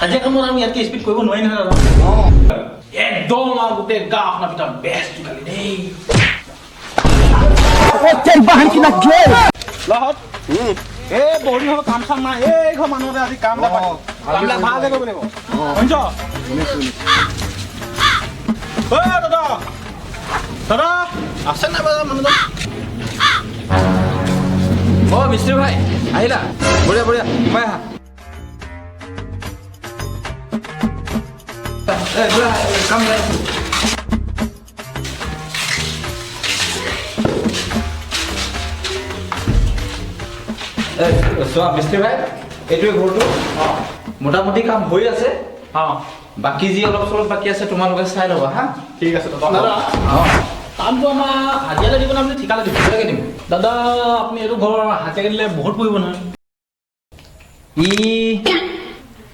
হাজিৰা কামত আমি ইয়াতকে স্পীড কৰিব নোৱাৰি নহয় দাদা। একদম আৰু গোটেই গাঁও আপোনাৰ ভিতৰত বেষ্ট কালি দেই। লহত এই বহুত দিন হ'ল কাম চাম নাই, এই ঘৰ মানুহতে আজি কাম কামবিলাক ভালকে কৰিব লাগিব শুনিছ? দাদা দাদা আছে নাই বাৰু মানুহজন? অ' মিস্ত্ৰী ভাই আহিলা, বঢ়িয়া বঢ়িয়া সোমাই আহা। কাম নাই চোৱা মিস্ত্ৰী ভাই, এইটোৱে ঘৰটো মোটামুটি কাম হৈ আছে। বাকী যি অলপ চলপ বাকী আছে তোমালোকে চাই ল'বা হা। ঠিক আছে দাদা। দাদা কামটো আমাৰ হাজিৰা দিব নে আপুনি ঠিকালে দিব? ঠিকাকে দিম দাদা। আপুনি এইটো ঘৰ হাজিৰা দিলে বহুত পৰিব নহয়। ই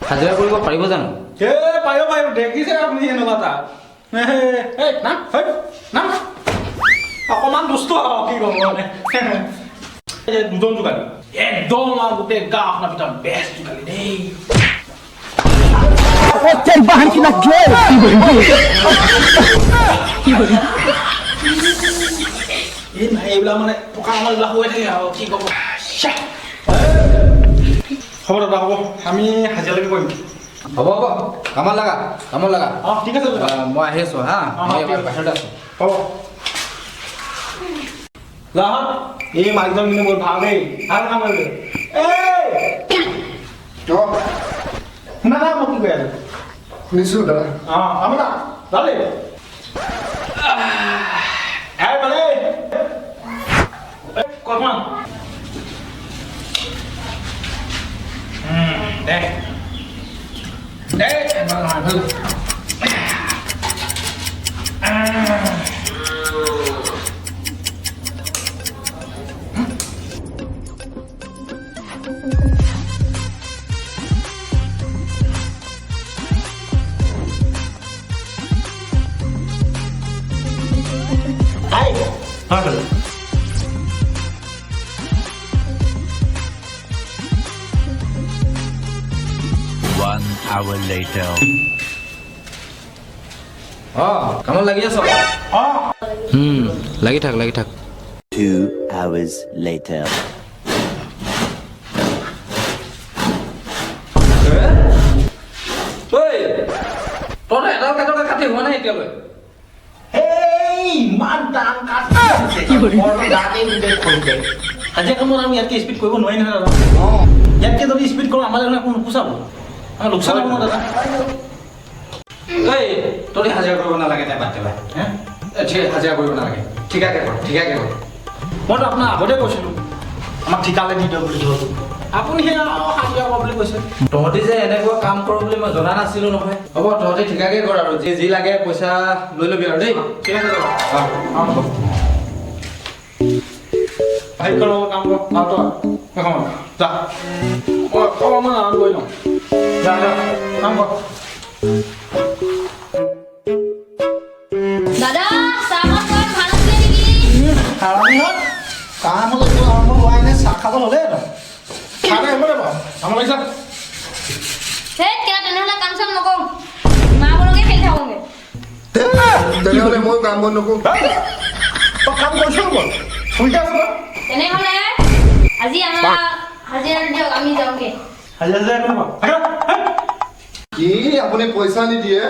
হাজিৰা কৰিব পাৰিব জানো? পাৰিব পাৰিব, দেখিছে আপুনি এনেকুৱা এটা নাম অকমান দুষ্ট আৰু কি ক'ব মানে। দুজন যোগালী একদম আৰু গোটেই গাঁও আপোনাৰ ভিতৰত বেষ্ট যোগালী দেই। এই নাই এইবিলাক মানে টকা আমাৰ এইবিলাক হৈ থাকে আৰু কি ক'ব। হ'ব দাদা হ'ব, আমি হাজিৰালৈকে কৰিম। হ'ব হ'ব, কামত লাগা কামত লাগা। ঠিক আছে দাদা, মই আহি আছো হা, বাহিৰতে আছো। হ'ব যাহত। এই মালিকজন কিন্তু বহুত ভাল দেই, ভাল কাম কৰিলে। শুনা নাই মই কি কৈ আছো? শুনিছোঁ দাদা। আমরা দালে হ্যাঁ বলে কখন দেখ দেখ One hour later. কামত লাগি আছ? লাগি থাক লাগি থাক। 2 hours later. তই এডাল কাটকে কাটি হোৱা নাই এতিয়ালৈ? ইমান দাম কাটি হাজিৰা কামত আমি ইয়াতকে স্পীড কৰিব নোৱাৰি নহয় দাদা। ইয়াতকে যদি স্পীড কৰোঁ আমাৰ দেখোন একো নোপোচাব, আমাৰ লোকচান হ'ব ন দাদা। তই হাজিৰা কৰিব নালাগে, তাই বাদ দিবা। হাজিৰা কৰিব নালাগে, ঠিকাকে কৰ ঠিকাকে কৰ। মইতো আপোনাৰ আগতে কৈছিলোঁ আমাক ঠিকালে দি দিয়ক বুলি ঘৰটো, আপুনি সেয়া হাজিৰা কৰা বুলি কৈছে। তহঁতি যে এনেকুৱা কাম কৰ বুলি মই জনা নাছিলোঁ নহয়। হ'ব তহঁতি ঠিকাকে কৰ আৰু যি লাগে পইচা লৈ ল'বি আৰু দেই। ঠিক আছে দাদা। ভাই কাম কৰ যা অকণমান আৰাম কৰি লওঁ। যা যা কাম কৰ। দাদা চাহত কোৱা ভাল আছে নেকি? আৰামি হ'ল কাম হ'লে এইটো আৰম্ভ হোৱাই নাই, চাহ খাব হ'লে খাই আহিব লাগিব। কাম লাগিছে সেই কেনা তেনেহ'লে কাম চাম নকৰোঁ, মা বলকে খেলি থাকোঁগে। তেনেহ'লে মই কাম বন নকৰোঁ। তই কাম কৰিছ নো? শুনিছে আছো তেনেহ'লে আজি আমাৰ হাজিৰা দিয়ক, আমি যাওঁগে। হাজিৰা কি আপুনি পইচা নিদিয়ে?